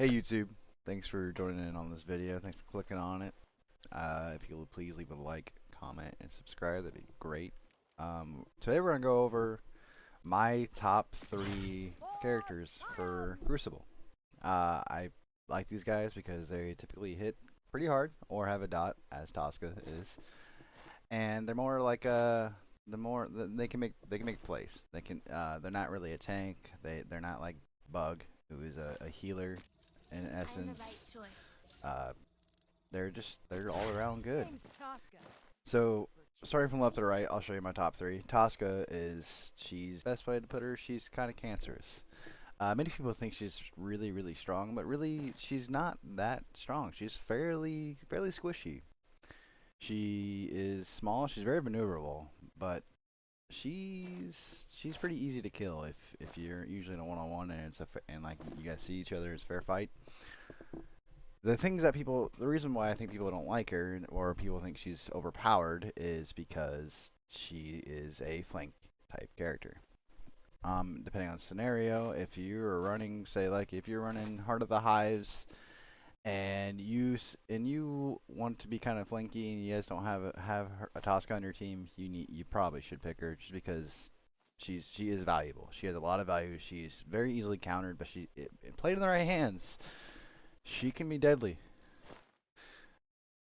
Hey YouTube, thanks for joining in on this video. Thanks for clicking on it. If you'll please leave a like, comment, and subscribe, that'd be great. Today we're gonna go over my top 3 characters for Crucible. I like these guys because they typically hit pretty hard or have a dot, as Tosca is, and they're more like they can make plays. They're not really a tank. They're not like Bug, who is a healer in essence. Uh, they're all around good. So starting from left to right, I'll show you my top 3. Tosca is she's best way to put her. She's kind of cancerous. Many people think she's really strong, but really she's not that strong. She's fairly squishy. She is small. She's very maneuverable, but she's pretty easy to kill if you're usually in a one-on-one and and like you guys see each other, it's fair fight. The reason why I think people don't like her or people think she's overpowered is because she is a flank type character. Depending on scenario, if you're running, say like if you're running Heart of the Hives and you want to be kind of flanky and you guys don't have a Tosca on your team, you probably should pick her just because she is valuable. She has a lot of value. She's very easily countered, but played in the right hands, she can be deadly.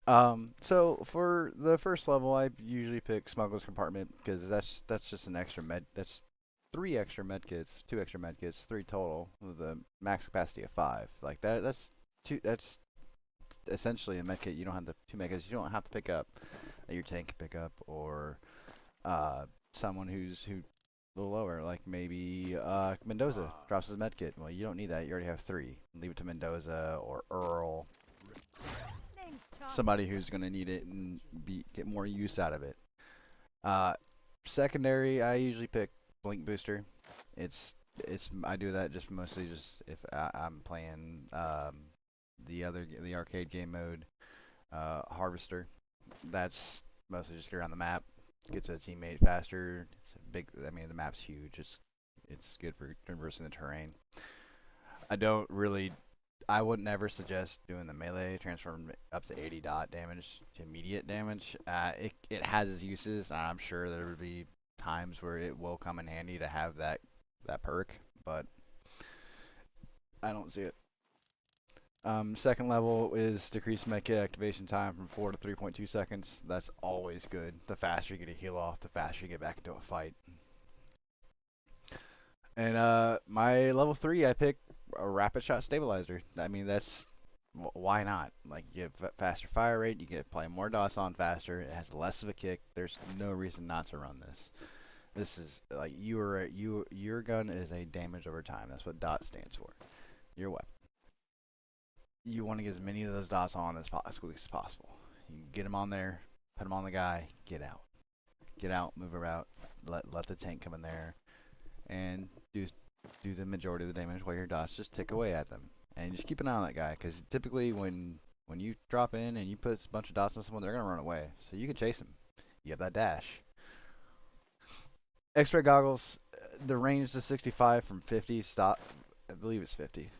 So for the first level, I usually pick Smuggler's Compartment because that's just an extra med. That's 3 extra med kits, 2 extra med kits, 3 total with a max capacity of 5. Like that. That's essentially a medkit. You don't have the 2 medkits. You don't have to pick up that your tank can pick up or someone who a little lower, like maybe Mendoza drops his medkit. Well, you don't need that. You already have 3. Leave it to Mendoza or Earl, somebody who's going to need it and get more use out of it. Secondary, I usually pick Blink Booster. I do that just mostly just if I'm playing the arcade game mode, Harvester. That's mostly just get around the map, get to a teammate faster. It's a big. I mean, the map's huge. It's good for traversing the terrain. I don't really. I would never suggest doing the melee transform up to 80 dot damage to immediate damage. It has its uses. And I'm sure there would be times where it will come in handy to have that perk, but I don't see it. Second level is decreased medkit activation time from 4 to 3.2 seconds. That's always good. The faster you get a heal off, the faster you get back into a fight. And my level 3, I pick a rapid shot stabilizer. I mean, why not? Like, you have faster fire rate, you get play more dots on faster. It has less of a kick. There's no reason not to run this. This is like your gun is a damage over time. That's what dot stands for. Your weapon. You want to get as many of those dots on as quickly as possible. You get them on there, put them on the guy, get out, move around, let the tank come in there, and do the majority of the damage while your dots just tick away at them. And just keep an eye on that guy, because typically when you drop in and you put a bunch of dots on someone, they're gonna run away. So you can chase them. You have that dash. X-ray goggles. The range is 65 from 50. Stop. I believe it's 50.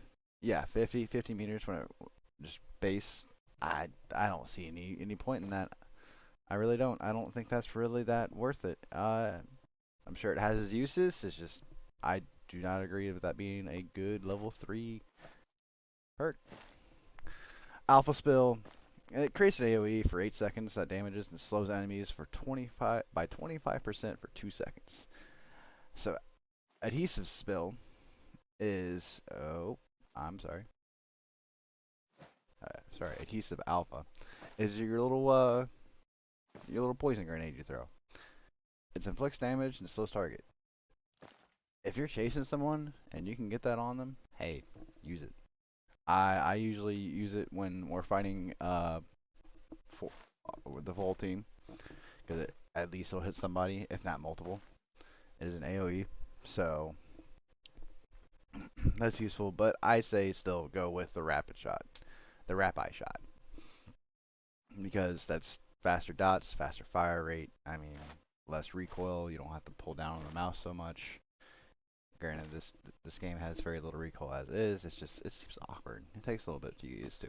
Yeah, 50 meters when it just base. I don't see any point in that. I really don't. I don't think that's really that worth it. I'm sure it has its uses. It's just I do not agree with that being a good level 3 perk. Alpha Spill. It creates an AoE for 8 seconds that damages and slows enemies for 25% for 2 seconds. So Adhesive Spill is Adhesive Alpha is your little poison grenade you throw. It inflicts damage and slows target. If you're chasing someone and you can get that on them, hey, use it. I usually use it when we're fighting the full team because it at least will hit somebody, if not multiple. It is an AoE, so that's useful. But I say still go with the rapid shot, the Rapid shot, because that's faster dots, faster fire rate. I mean, less recoil. You don't have to pull down on the mouse so much. Granted, this game has very little recoil as is. It seems awkward. It takes a little bit to get used to.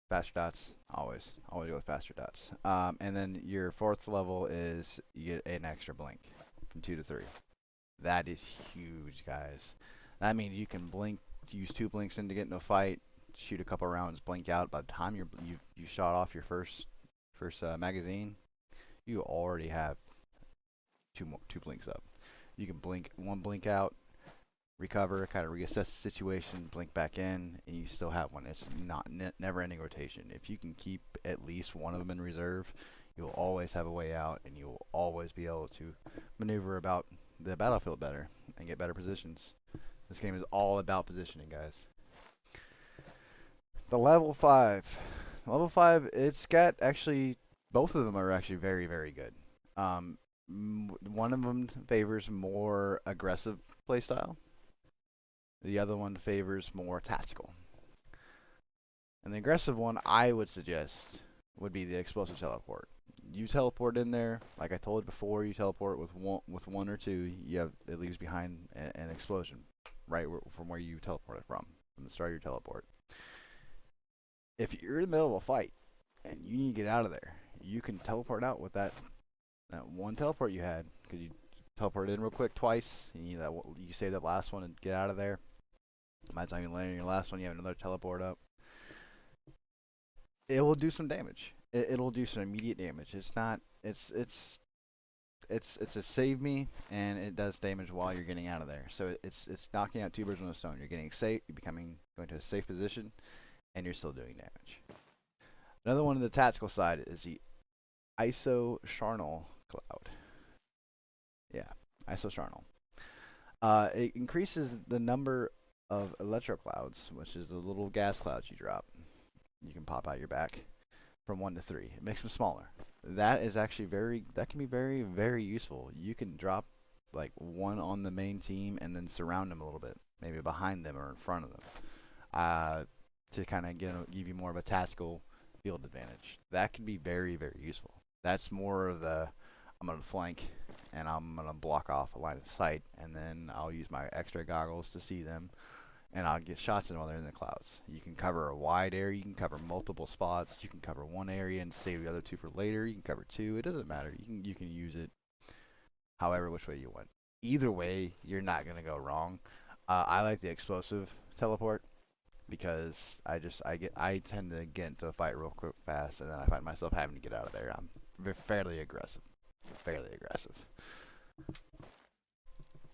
Faster dots, always go with faster dots. And then your fourth level is you get an extra blink from 2 to 3. That is huge, guys. That means you can blink, use 2 blinks in to get into a fight, shoot a couple rounds, blink out. By the time you shot off your first magazine, you already have two blinks up. You can blink one blink out, recover, kind of reassess the situation, blink back in, and you still have one. It's not never-ending rotation. If you can keep at least one of them in reserve, you'll always have a way out, and you'll always be able to maneuver about the battlefield better and get better positions. This game is all about positioning, guys. The level 5. Level 5, it's got actually, both of them are actually very, very good. One of them favors more aggressive playstyle. The other one favors more tactical. And the aggressive one, I would suggest, would be the explosive teleport. You teleport in there, like I told before. You teleport with one or two. It leaves behind an explosion, right from where you teleported from the start of your teleport. If you're in the middle of a fight and you need to get out of there, you can teleport out with that one teleport you had, because you teleport in real quick twice. And you save that last one and get out of there. By the time you land on your last one, you have another teleport up. It will do some damage. It'll do some immediate damage. It's not. It's a save me, and it does damage while you're getting out of there. So it's knocking out two birds with one stone. You're getting safe. You're going to a safe position, and you're still doing damage. Another one on the tactical side is the ISO Charnel Cloud. Yeah, ISO Charnel. It increases the number of electro clouds, which is the little gas clouds you drop. You can pop out your back, from 1 to 3. It makes them smaller. That is actually that can be very, very useful. You can drop like one on the main team and then surround them a little bit, maybe behind them or in front of them, to kind of give you more of a tactical field advantage. That can be very, very useful. That's more of the, I'm going to flank and I'm going to block off a line of sight, and then I'll use my X-ray goggles to see them, and I'll get shots in while they're in the clouds. You can cover a wide area. You can cover multiple spots. You can cover one area and save the other two for later. You can cover two. It doesn't matter. You can use it however which way you want. Either way, you're not going to go wrong. I like the explosive teleport because I tend to get into a fight real quick fast, and then I find myself having to get out of there. I'm fairly aggressive.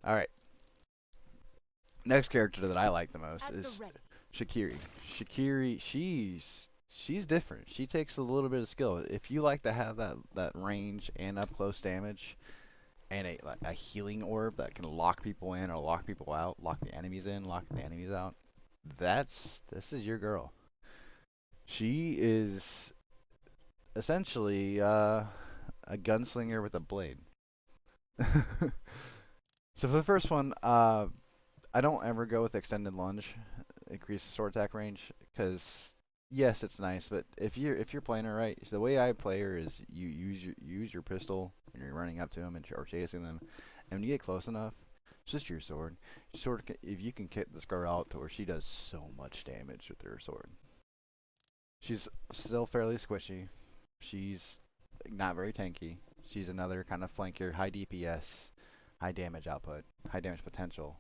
All right. Next character that I like the most is Shakiri. Shakiri, she's different. She takes a little bit of skill. If you like to have that range and up close damage, and a healing orb that can lock people in or lock people out, lock the enemies in, lock the enemies out, this is your girl. She is essentially a gunslinger with a blade. So for the first one, I don't ever go with extended lunge, increase the sword attack range, because yes, it's nice, but if you're playing her right, so the way I play her is you use your pistol when you're running up to them or chasing them, and when you get close enough, it's just your sword. If you can kick this girl out to where she does so much damage with her sword. She's still fairly squishy. She's not very tanky. She's another kind of flanker, high DPS, high damage output, high damage potential,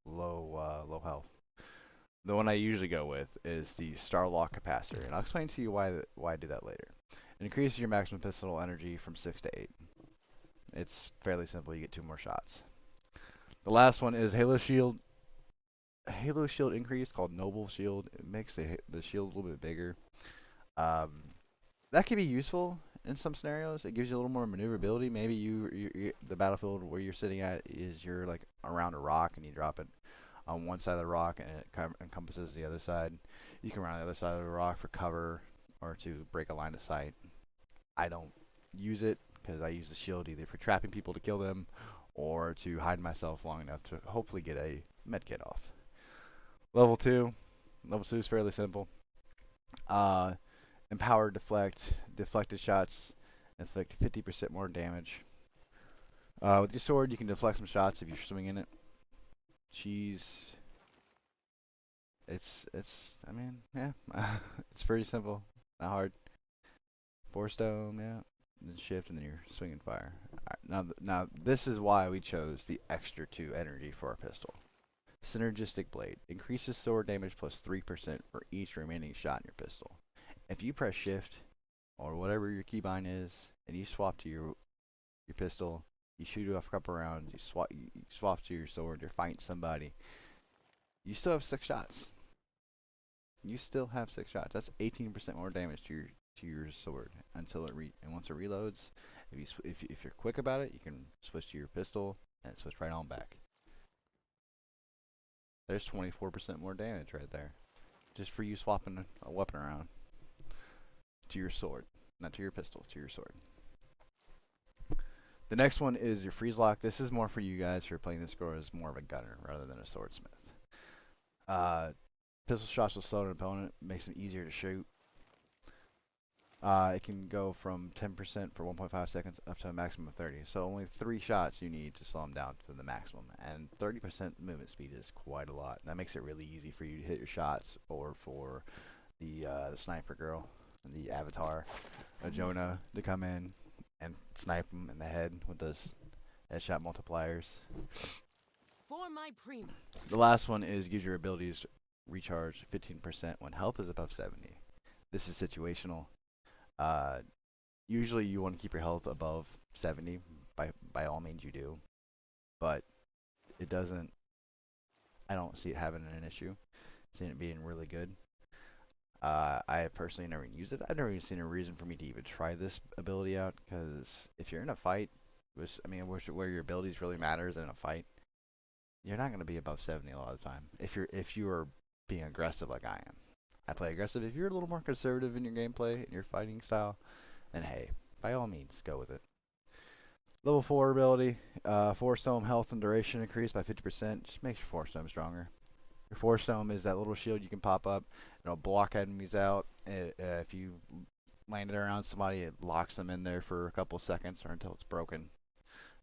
low health. The one I usually go with is the Starlock Capacitor, and I'll explain to you why I do that later. It increases your maximum pistol energy from 6 to 8. It's fairly simple. You get 2 more shots. The last one is Halo Shield. Halo Shield increase called Noble Shield. It makes the shield a little bit bigger. That can be useful in some scenarios. It gives you a little more maneuverability. Maybe the battlefield where you're sitting at is you're like around a rock and you drop it on one side of the rock and it encompasses the other side. You can run on the other side of the rock for cover or to break a line of sight. I don't use it because I use the shield either for trapping people to kill them or to hide myself long enough to hopefully get a medkit off. Level 2 is fairly simple. Empowered deflected shots inflict 50% more damage. With your sword, you can deflect some shots if you're swinging it. She's I mean, yeah, it's pretty simple, not hard. Force dome, yeah, then shift, and then you're swinging fire. Now this is why we chose the extra 2 energy for our pistol. Synergistic blade increases sword damage plus 3% for each remaining shot in your pistol. If you press shift or whatever your keybind is, and you swap to your pistol, you shoot off a couple rounds, you swap to your sword, you're fighting somebody, you still have 6 shots. You still have 6 shots. That's 18% more damage to your sword until and once it reloads. If you're quick about it, you can switch to your pistol and switch right on back. There's 24% more damage right there, just for you swapping a weapon around to your sword, not to your pistol, to your sword. The next one is your freeze lock. This is more for you guys who are playing this score as more of a gunner rather than a swordsmith. Pistol shots will slow an opponent, makes them easier to shoot. It can go from 10% for 1.5 seconds up to a maximum of 30. So only 3 shots you need to slow them down to the maximum. And 30% movement speed is quite a lot. That makes it really easy for you to hit your shots, or for the sniper girl, the avatar, Jonah, to come in and snipe them in the head with those headshot multipliers. For my prima. The last one is gives your abilities recharge 15% when health is above 70. This is situational. Usually you want to keep your health above 70. By all means you do, but it doesn't. I don't see it having an issue. Seeing it being really good. I personally never used it. I've never even seen a reason for me to even try this ability out, because if you're in a fight, where your abilities really matters in a fight, you're not going to be above 70 a lot of the time. If you are being aggressive like I am. I play aggressive. If you're a little more conservative in your gameplay and your fighting style, then hey, by all means, go with it. Level 4 ability, Force Dome health and duration increased by 50%. Just makes your Force Dome stronger. Your Force Dome is that little shield you can pop up. It'll block enemies out. If you land it around somebody, it locks them in there for a couple seconds or until it's broken.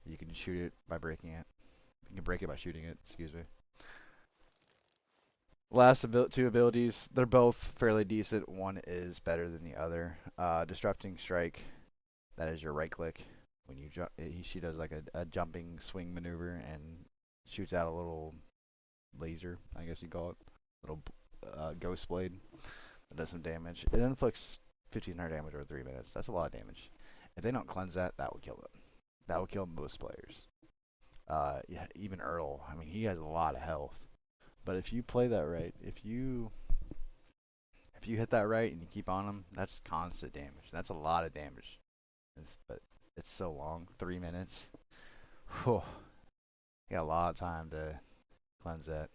You can shoot it by breaking it. You can break it by shooting it, excuse me. Last 2 abilities, they're both fairly decent. One is better than the other. Disrupting Strike, that is your right click. When you jump, she does like a jumping swing maneuver and shoots out a little laser, I guess you call it, little ghost blade that does some damage. It inflicts 1,500 damage over 3 minutes. That's a lot of damage. If they don't cleanse that, that would kill them. That would kill most players. Yeah, even Earl. I mean, he has a lot of health. But if you play that right, if you hit that right and you keep on him, that's constant damage. That's a lot of damage. But it's so long, 3 minutes. Whew. You got a lot of time to cleanse that.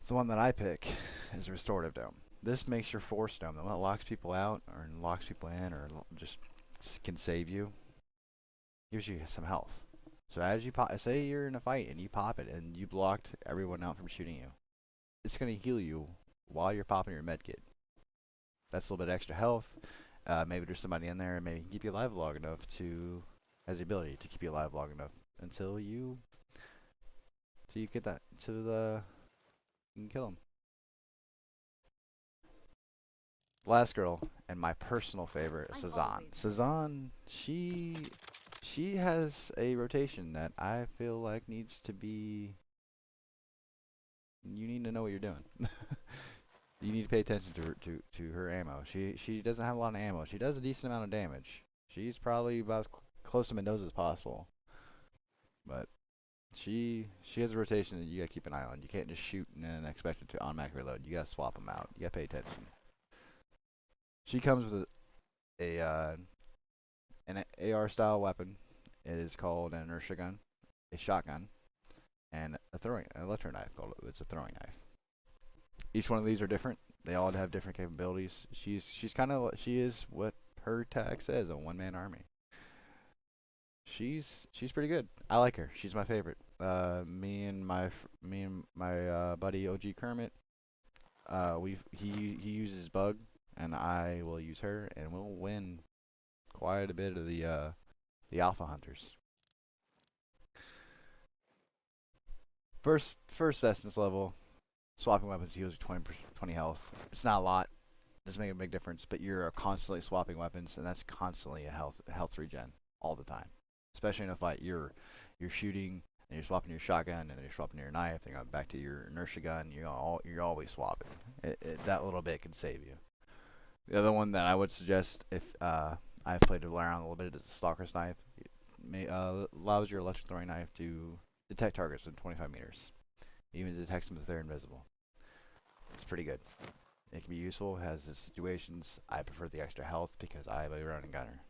The one that I pick is Restorative Dome. This makes your Force Dome, the one that locks people out or locks people in or just can save you, gives you some health. So as you pop, say you're in a fight and you pop it and you blocked everyone out from shooting you, it's going to heal you while you're popping your medkit. That's a little bit extra health. Maybe there's somebody in there and maybe keep you alive long enough has the ability to keep you alive long enough until you get that you can kill them. Last girl, and my personal favorite, Cezanne. Cezanne, she has a rotation that I feel like needs to be. You need to know what you're doing. You need to pay attention to her ammo. She doesn't have a lot of ammo. She does a decent amount of damage. She's probably about as close to Mendoza as possible. But she has a rotation that you gotta keep an eye on. You can't just shoot and then expect it to automatically reload. You gotta swap them out. You gotta pay attention. She comes with an AR style weapon. It is called an inertia gun, a shotgun, and an electro knife. It's a throwing knife. Each one of these are different. They all have different capabilities. She is what her tag says, a one-man army. She's pretty good. I like her. She's my favorite. Me and my buddy OG Kermit. He uses Bug, and I will use her, and we'll win quite a bit of the Alpha Hunters. First essence level, swapping weapons heals you 20 health. It's not a lot. Doesn't make a big difference, but you're constantly swapping weapons, and that's constantly a health regen all the time. Especially in a fight, you're shooting and you're swapping your shotgun, and then you're swapping your knife, then you're back to your inertia gun. You're always swapping. That little bit can save you. The other one that I would suggest, if I've played around a little bit, is the Stalker's Knife. It allows your electric throwing knife to detect targets in 25 meters. Even detects them if they're invisible. It's pretty good. It can be useful, has its situations. I prefer the extra health because I have a running gunner.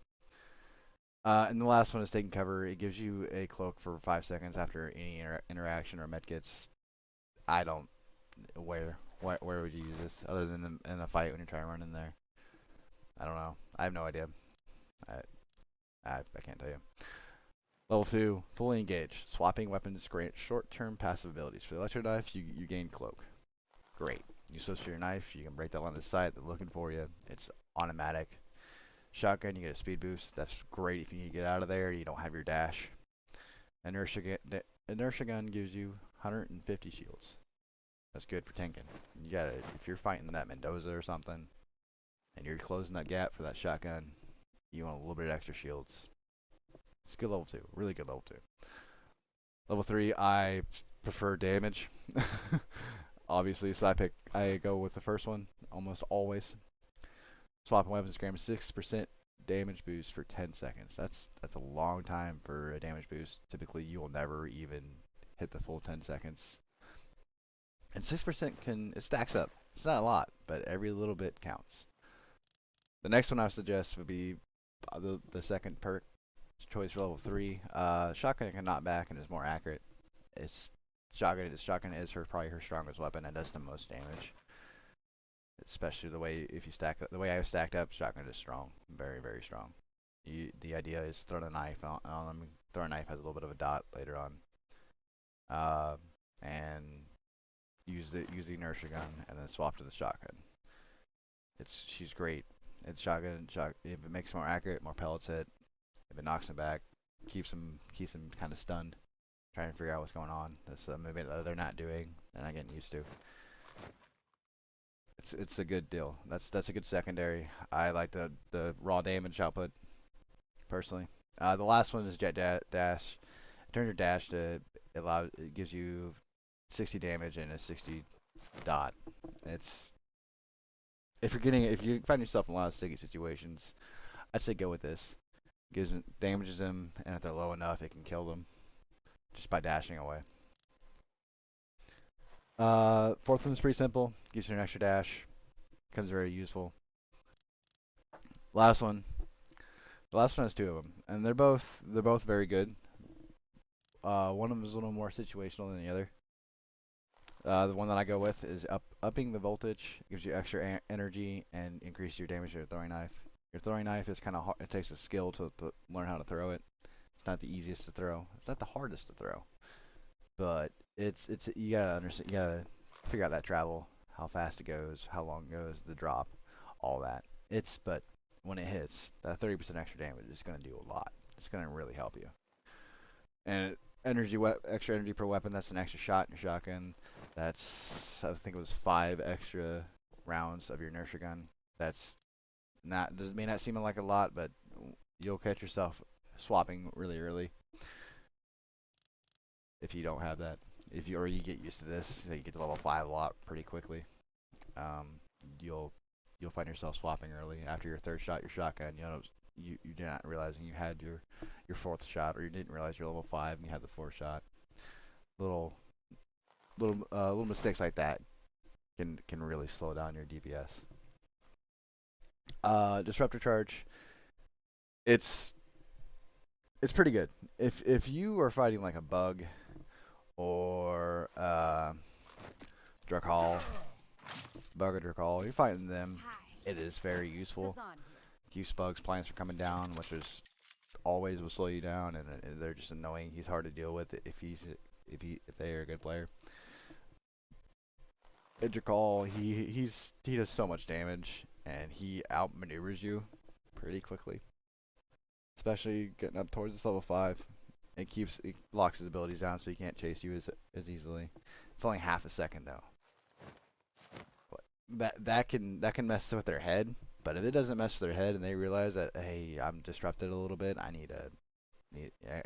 And the last one is taking cover. It gives you a cloak for 5 seconds after any interaction or medkits. I don't. Where would you use this other than in a fight when you're trying to run in there? I don't know. I have no idea. I can't tell you. Level 2, fully engaged. Swapping weapons grant short-term passive abilities. For the electro knife, you gain cloak. Great. You switch to your knife, you can break that line of sight. They're looking for you. It's automatic. Shotgun, you get a speed boost. That's great if you need to get out of there. You don't have your dash. Inertia gun gives you 150 shields. That's good for tanking. You gotta, if you're fighting that Mendoza or something, and you're closing that gap for that shotgun, you want a little bit of extra shields. It's good level 2. Really good level 2. Level 3, I prefer damage. Obviously, so I go with the first one almost always. Swapping weapons grants 6% damage boost for 10 seconds. That's a long time for a damage boost. Typically, you will never even hit the full 10 seconds. And 6% it stacks up. It's not a lot, but every little bit counts. The next one I would suggest would be the second perk choice for level 3. Shotgun can knock back and is more accurate. Shotgun is probably her strongest weapon and does the most damage. Especially the way the way I have stacked up, shotgun is strong, very very strong. The idea is to throw a knife on them. Throw a knife has a little bit of a dot later on, and use the inertia gun and then swap to the shotgun. She's great. It's shotgun. If it makes it more accurate, more pellets hit. If it knocks him back, keeps him kind of stunned, trying to figure out what's going on. That's a movement that they're not doing. They're not getting used to. It's a good deal. That's a good secondary. I like the raw damage output personally. The last one is jet dash. It turns your dash to it gives you 60 damage and a 60 dot. If you find yourself in a lot of sticky situations, I'd say go with this. Damages them, and if they're low enough, it can kill them just by dashing away. Fourth one's pretty simple. Gives you an extra dash. Becomes very useful. Last one. The last one has 2 of them, and they're both very good. One of them is a little more situational than the other. The one that I go with is upping the voltage. Gives you extra energy and increases your damage with your throwing knife. Your throwing knife is kind of hard. It takes a skill to learn how to throw it. It's not the easiest to throw. It's not the hardest to throw. But you gotta understand. You gotta figure out that travel, how fast it goes, how long it goes, the drop, all that. But when it hits, that 30% extra damage is gonna do a lot. It's gonna really help you. And extra energy per weapon. That's an extra shot in your shotgun. That's, I think it was 5 extra rounds of your inertia gun. May not seem like a lot, but you'll catch yourself swapping really early if you don't have that. You get used to this, so you get to level 5 a lot pretty quickly. You'll find yourself swapping early after your 3rd shot, your shotgun. You did not realizing you had your 4th shot, or you didn't realize you're level 5 and you had the 4th shot. Little mistakes like that can really slow down your DPS. Disruptor charge. It's pretty good. If you are fighting like a bug or Drakal, you're fighting them. It is very useful. Keeps bugs, plants from coming down, which is always will slow you down, and they're just annoying. He's hard to deal with if they are a good player. Drakal, he does so much damage, and he outmaneuvers you pretty quickly. Especially getting up towards this level 5. it locks his abilities down so he can't chase you as easily. It's only half a second though. That can mess with their head. But if it doesn't mess with their head and they realize that, hey, I'm disrupted a little bit, I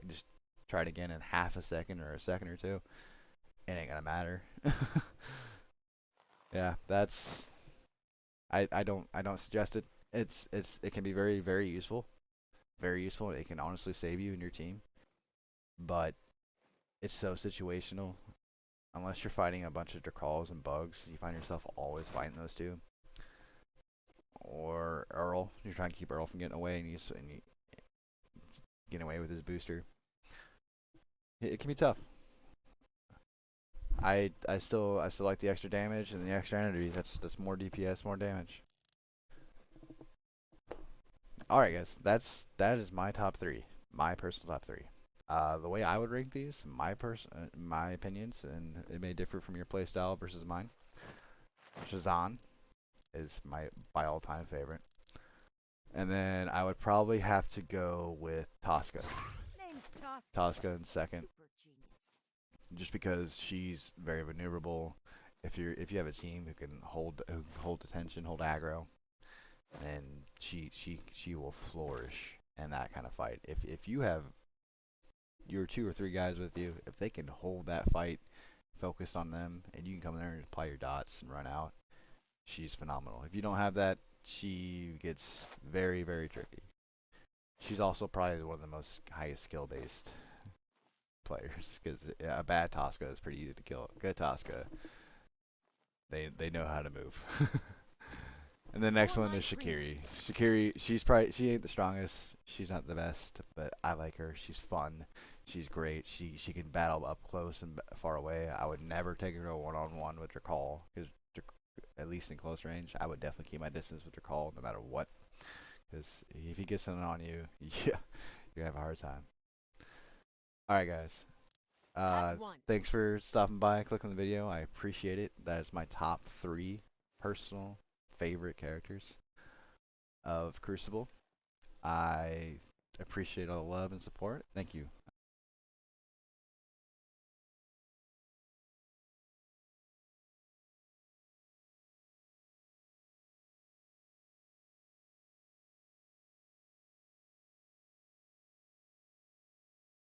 just try it again in half a second or a second or two. It ain't gonna matter. Yeah, that's I don't suggest it. It can be very very useful, very useful. It can honestly save you and your team, but it's so situational. Unless you're fighting a bunch of Drakals and bugs, you find yourself always fighting those two. Or Earl, you're trying to keep Earl from getting away, and you getting away with his booster. It can be tough. I still like the extra damage and the extra energy. That's more DPS, more damage. All right, guys, that is my top three, my personal top three. The way I would rank these, my opinions, and it may differ from your playstyle versus mine. Shazan is my by all time favorite, and then I would probably have to go with Tosca. Name's Tosca. Tosca in second, Super genius. just because she's very maneuverable. If you have a team who hold attention, hold aggro, then she will flourish in that kind of fight. If you have your two or three guys with you, if they can hold that fight focused on them, and you can come there and apply your dots and run out, she's phenomenal. If you don't have that, she gets very very tricky. She's also probably one of the most highest skill based players because a bad Tosca is pretty easy to kill. Good Tosca, they know how to move. And the next one is Shakiri. She ain't the strongest. She's not the best, but I like her. She's fun. She's great. She can battle up close and far away. I would never take her to a one-on-one with Drakal because at least in close range, I would definitely keep my distance with Drakal no matter what. Because if he gets something on you, yeah, you have a hard time. All right, guys. At once. Thanks for stopping by, clicking the video. I appreciate it. That is my top three personal favorite characters of Crucible. I appreciate all the love and support. Thank you.